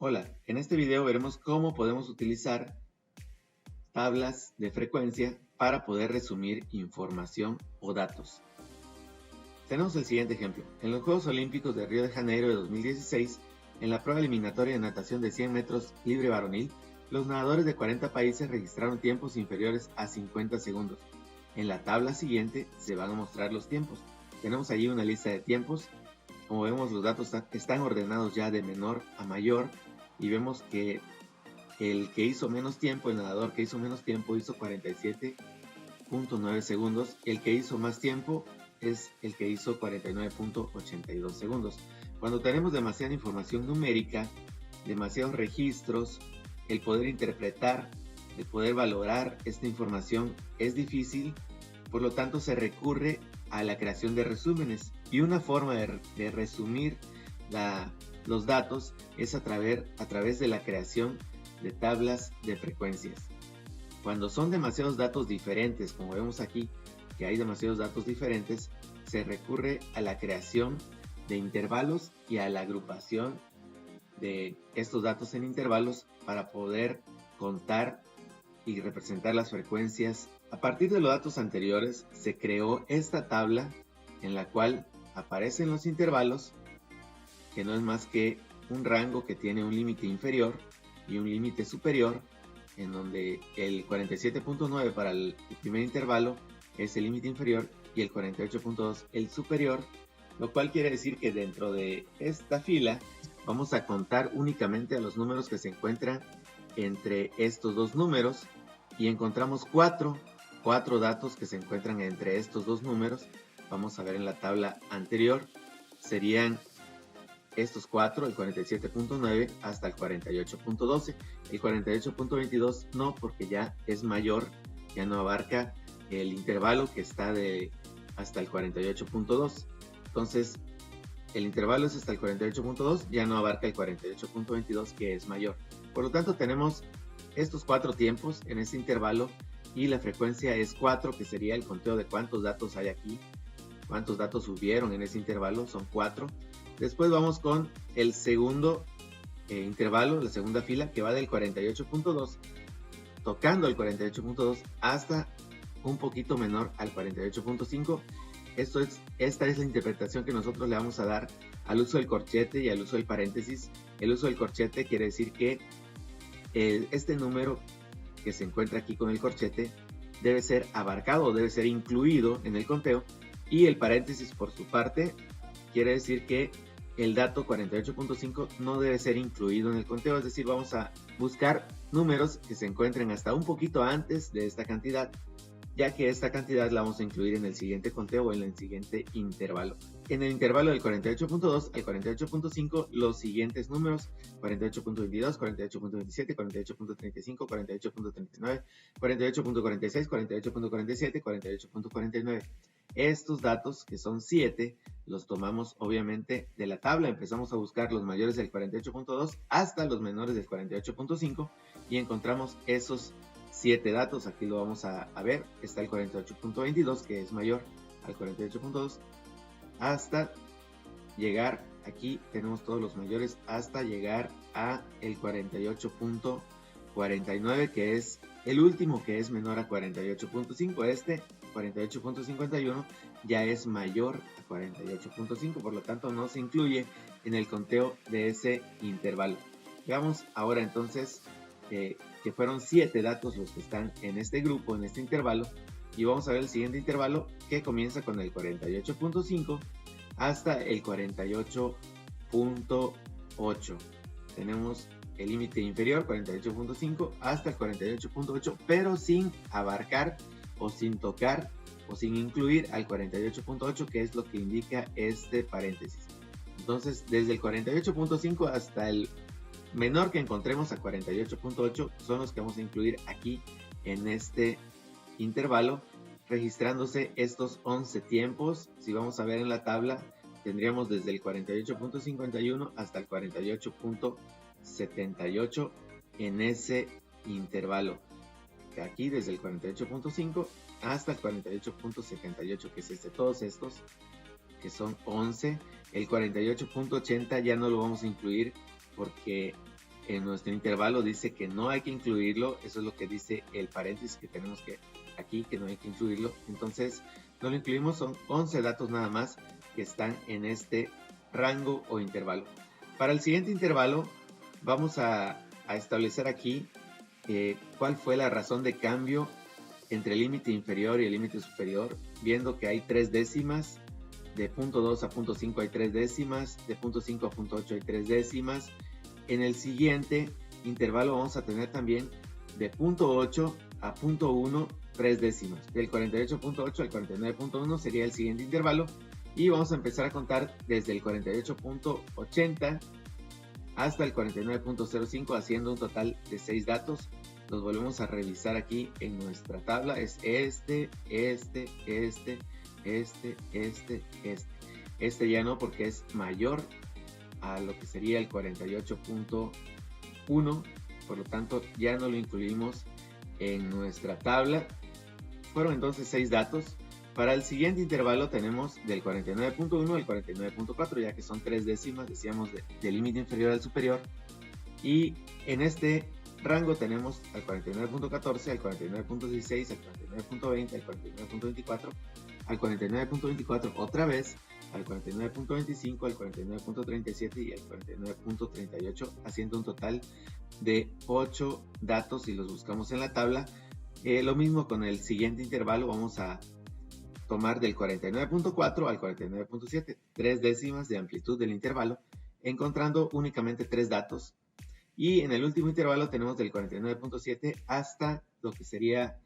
Hola, en este video veremos cómo podemos utilizar tablas de frecuencia para poder resumir información o datos. Tenemos el siguiente ejemplo. En los Juegos Olímpicos de Río de Janeiro de 2016, en la prueba eliminatoria de natación de 100 metros libre varonil, los nadadores de 40 países registraron tiempos inferiores a 50 segundos. En la tabla siguiente se van a mostrar los tiempos. Tenemos allí una lista de tiempos. Como vemos, los datos están ordenados ya de menor a mayor y vemos que el que hizo menos tiempo, el nadador que hizo menos tiempo, hizo 47.9 segundos. El que hizo más tiempo es el que hizo 49.82 segundos. Cuando tenemos demasiada información numérica, demasiados registros, el poder interpretar, el poder valorar esta información es difícil, por lo tanto se recurre a la creación de resúmenes. Y una forma de resumir los datos es a través de la creación de tablas de frecuencias. Cuando son demasiados datos diferentes, como vemos aquí, que hay demasiados datos diferentes, se recurre a la creación de intervalos y a la agrupación de estos datos en intervalos para poder contar y representar las frecuencias. A partir de los datos anteriores se creó esta tabla en la cual aparecen los intervalos, que no es más que un rango que tiene un límite inferior y un límite superior, en donde el 47.9 para el primer intervalo es el límite inferior y el 48.2 el superior, lo cual quiere decir que dentro de esta fila vamos a contar únicamente a los números que se encuentran entre estos dos números y encontramos cuatro datos que se encuentran entre estos dos números. Vamos a ver en la tabla anterior, serían estos cuatro, el 47.9 hasta el 48.12. El 48.22 no, porque ya es mayor, ya no abarca el intervalo que está hasta el 48.2. Entonces, el intervalo es hasta el 48.2, ya no abarca el 48.22, que es mayor. Por lo tanto, tenemos estos cuatro tiempos en este intervalo y la frecuencia es 4, que sería el conteo de cuántos datos hay aquí, cuántos datos hubieron en ese intervalo, son 4. Después vamos con el segundo intervalo, la segunda fila, que va del 48.2, tocando el 48.2 hasta un poquito menor al 48.5. Esta es la interpretación que nosotros le vamos a dar al uso del corchete y al uso del paréntesis. El uso del corchete quiere decir que este número que se encuentra aquí con el corchete debe ser abarcado, debe ser incluido en el conteo, y el paréntesis, por su parte, quiere decir que el dato 48.5 no debe ser incluido en el conteo, es decir, vamos a buscar números que se encuentren hasta un poquito antes de esta cantidad, ya que esta cantidad la vamos a incluir en el siguiente conteo o en el siguiente intervalo. En el intervalo del 48.2 al 48.5, los siguientes números: 48.22, 48.27, 48.35, 48.39, 48.46, 48.47, 48.49. Estos datos, que son 7, los tomamos obviamente de la tabla. Empezamos a buscar los mayores del 48.2 hasta los menores del 48.5 y encontramos esos 7 datos. Aquí lo vamos a ver. Está el 48.22, que es mayor al 48.2, hasta llegar, aquí tenemos todos los mayores, hasta llegar a el 48.49, que es el último, que es menor a 48.5. Este 48.51 ya es mayor a 48.5, por lo tanto no se incluye en el conteo de ese intervalo. Veamos ahora entonces que fueron 7 datos los que están en este grupo, en este intervalo, y vamos a ver el siguiente intervalo, que comienza con el 48.5 hasta el 48.8. Tenemos el límite inferior, 48.5 hasta el 48.8, pero sin abarcar o sin tocar o sin incluir al 48.8, que es lo que indica este paréntesis. Entonces, desde el 48.5 hasta el menor que encontremos, a 48.8, son los que vamos a incluir aquí en este intervalo, registrándose estos 11 tiempos. Si vamos a ver en la tabla, tendríamos desde el 48.51 hasta el 48.78 en ese intervalo. Aquí desde el 48.5 hasta el 48.78, que es todos estos, que son 11. El 48.80 ya no lo vamos a incluir porque en nuestro intervalo dice que no hay que incluirlo. Eso es lo que dice el paréntesis que tenemos que aquí, que no hay que incluirlo. Entonces no lo incluimos, son 11 datos nada más que están en este rango o intervalo. Para el siguiente intervalo vamos a establecer aquí cuál fue la razón de cambio entre el límite inferior y el límite superior, viendo que hay 3 décimas, de 0.2 a 0.5 hay 3 décimas, de 0.5 a 0.8 hay 3 décimas. En el siguiente intervalo vamos a tener también de 0.8 a 0.1 3 décimas. Del 48.8 al 49.1 sería el siguiente intervalo. Y vamos a empezar a contar desde el 48.80 hasta el 49.05, haciendo un total de 6 datos. Los volvemos a revisar aquí en nuestra tabla. Es este. Este ya no, porque es mayor a lo que sería el 48.1. Por lo tanto, ya no lo incluimos en nuestra tabla. Fueron entonces 6 datos. Para el siguiente intervalo tenemos del 49.1 al 49.4, ya que son 3 décimas, decíamos, del límite inferior al superior. Y en este rango tenemos al 49.14, al 49.16, al 49.20, al 49.24, al 49.24 otra vez, al 49.25, al 49.37 y al 49.38, haciendo un total de 8 datos si los buscamos en la tabla. Lo mismo con el siguiente intervalo, vamos a tomar del 49.4 al 49.7, 3 décimas de amplitud del intervalo, encontrando únicamente 3 datos. Y en el último intervalo tenemos del 49.7 hasta lo que sería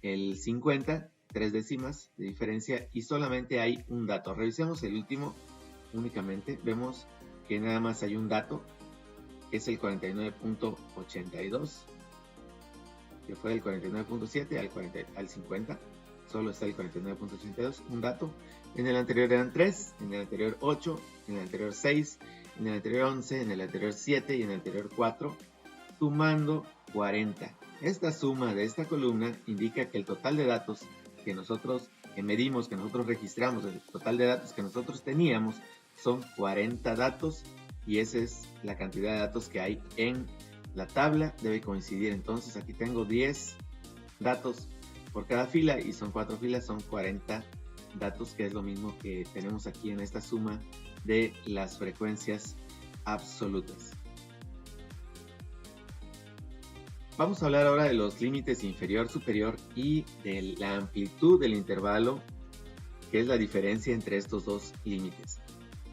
el 50, 3 décimas de diferencia, y solamente hay un dato. Revisemos el último únicamente, vemos que nada más hay un dato, es el 49.82, que fue del 49.7 al 50. Solo está el 49.82, un dato. En el anterior eran 3, en el anterior 8, en el anterior 6, en el anterior 11, en el anterior 7 y en el anterior 4, sumando 40. Esta suma de esta columna indica que el total de datos que nosotros medimos, que nosotros registramos, el total de datos que nosotros teníamos son 40 datos, y esa es la cantidad de datos que hay en la tabla. Debe coincidir, entonces aquí tengo 10 datos por cada fila, y son 4 filas, son 40 datos, que es lo mismo que tenemos aquí en esta suma de las frecuencias absolutas. Vamos a hablar ahora de los límites inferior, superior y de la amplitud del intervalo, que es la diferencia entre estos dos límites.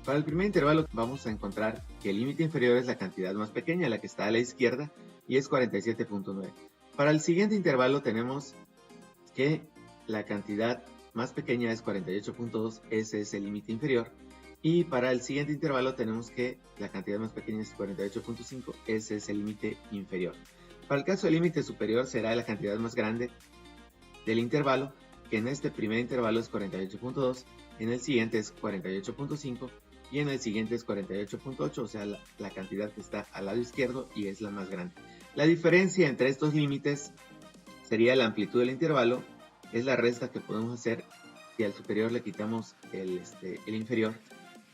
Para el primer intervalo vamos a encontrar que el límite inferior es la cantidad más pequeña, la que está a la izquierda, y es 47.9. Para el siguiente intervalo tenemos que la cantidad más pequeña es 48.2, ese es el límite inferior. Y para el siguiente intervalo tenemos que la cantidad más pequeña es 48.5, ese es el límite inferior. Para el caso del límite superior será la cantidad más grande del intervalo, que en este primer intervalo es 48.2, en el siguiente es 48.5 y en el siguiente es 48.8, o sea, la cantidad que está al lado izquierdo y es la más grande. La diferencia entre estos límites sería la amplitud del intervalo, es la resta que podemos hacer si al superior le quitamos el inferior,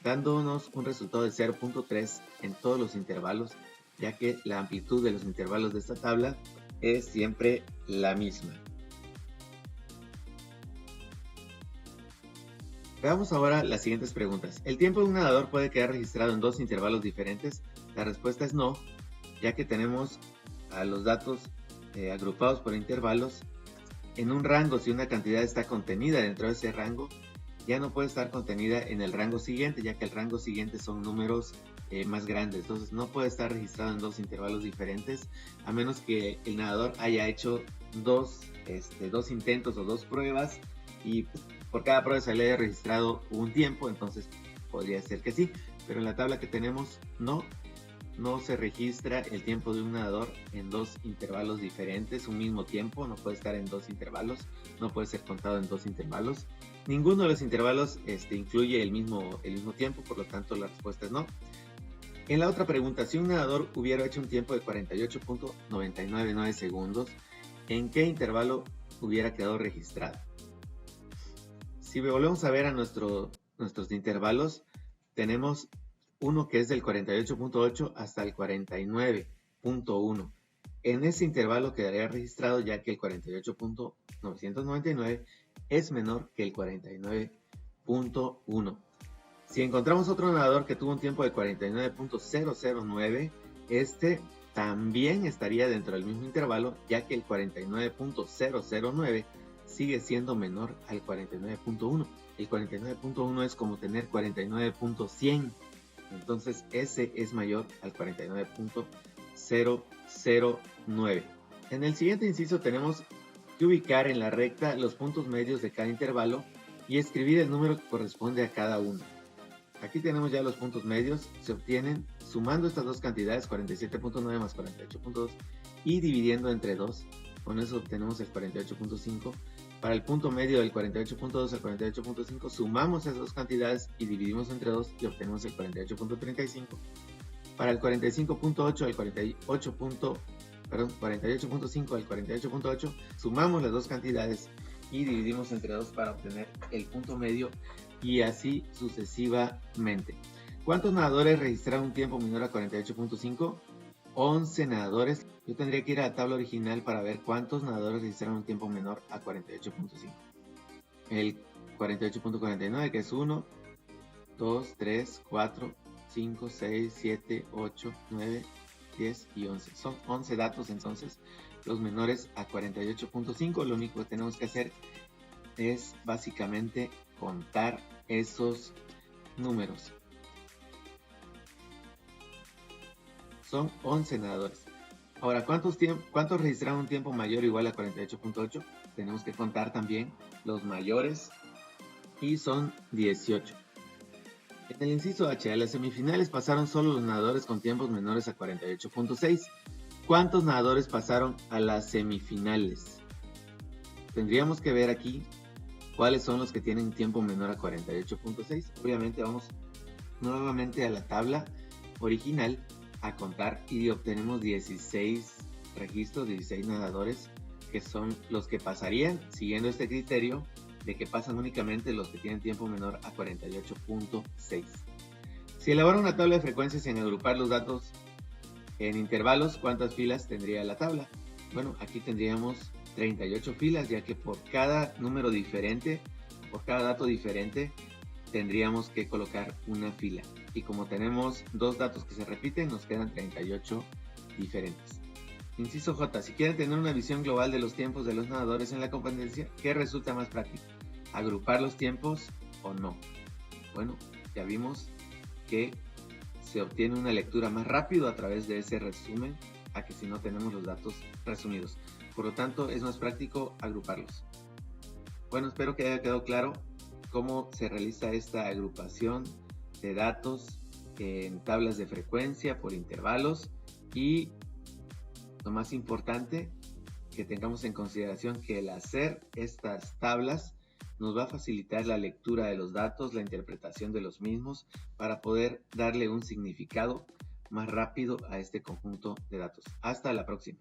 dándonos un resultado de 0.3 en todos los intervalos, ya que la amplitud de los intervalos de esta tabla es siempre la misma. Veamos ahora las siguientes preguntas. ¿El tiempo de un nadador puede quedar registrado en dos intervalos diferentes? La respuesta es no, ya que tenemos a los datos agrupados por intervalos en un rango. Si una cantidad está contenida dentro de ese rango, ya no puede estar contenida en el rango siguiente, ya que el rango siguiente son números más grandes. Entonces no puede estar registrado en dos intervalos diferentes, a menos que el nadador haya hecho dos intentos o dos pruebas, y por cada prueba se le haya registrado un tiempo, entonces podría ser que sí. Pero en la tabla que tenemos no se registra el tiempo de un nadador en dos intervalos diferentes. Un mismo tiempo no puede estar en dos intervalos, no puede ser contado en dos intervalos. Ninguno de los intervalos incluye el mismo tiempo, por lo tanto la respuesta es no. En la otra pregunta, si un nadador hubiera hecho un tiempo de 48.999 segundos, ¿en qué intervalo hubiera quedado registrado? Si volvemos a ver a nuestros intervalos, tenemos uno que es del 48.8 hasta el 49.8. 49.1. En ese intervalo quedaría registrado ya que el 48.999 es menor que el 49.1. Si encontramos otro nadador que tuvo un tiempo de 49.009, este también estaría dentro del mismo intervalo, ya que el 49.009 sigue siendo menor al 49.1. El 49.1 es como tener 49.100. Entonces ese es mayor al 49.009. En el siguiente inciso tenemos que ubicar en la recta los puntos medios de cada intervalo y escribir el número que corresponde a cada uno. Aquí tenemos ya los puntos medios, se obtienen sumando estas dos cantidades, 47.9 más 48.2 y dividiendo entre 2. Con eso obtenemos el 48.5. Para el punto medio del 48.2 al 48.5 sumamos esas dos cantidades y dividimos entre 2 y obtenemos el 48.35. Para el 45.8 al 48.5 al 48.8 sumamos las dos cantidades y dividimos entre 2 para obtener el punto medio y así sucesivamente. ¿Cuántos nadadores registraron un tiempo menor a 48.5? 11 nadadores. Yo tendría que ir a la tabla original para ver cuántos nadadores registraron un tiempo menor a 48.5. El 48.49, que es 1, 2, 3, 4, 5, 6, 7, 8, 9, 10 y 11. Son 11 datos entonces, los menores a 48.5. Lo único que tenemos que hacer es básicamente contar esos números. Son 11 nadadores. Ahora, ¿cuántos registraron un tiempo mayor o igual a 48.8? Tenemos que contar también los mayores y son 18. En el inciso H, a las semifinales pasaron solo los nadadores con tiempos menores a 48.6. ¿Cuántos nadadores pasaron a las semifinales? Tendríamos que ver aquí cuáles son los que tienen tiempo menor a 48.6. Obviamente vamos nuevamente a la tabla original a contar y obtenemos 16 registros, 16 nadadores que son los que pasarían siguiendo este criterio de que pasan únicamente los que tienen tiempo menor a 48.6. Si elabora una tabla de frecuencias sin agrupar los datos en intervalos, ¿cuántas filas tendría la tabla? Bueno, aquí tendríamos 38 filas, ya que por cada número diferente, por cada dato diferente, tendríamos que colocar una fila. Y como tenemos dos datos que se repiten, nos quedan 38 diferentes. Inciso J. Si quieren tener una visión global de los tiempos de los nadadores en la competencia, ¿qué resulta más práctico? ¿Agrupar los tiempos o no? Bueno, ya vimos que se obtiene una lectura más rápido a través de ese resumen a que si no tenemos los datos resumidos. Por lo tanto, es más práctico agruparlos. Bueno, espero que haya quedado claro cómo se realiza esta agrupación de datos en tablas de frecuencia por intervalos y lo más importante, que tengamos en consideración que el hacer estas tablas nos va a facilitar la lectura de los datos, la interpretación de los mismos para poder darle un significado más rápido a este conjunto de datos. Hasta la próxima.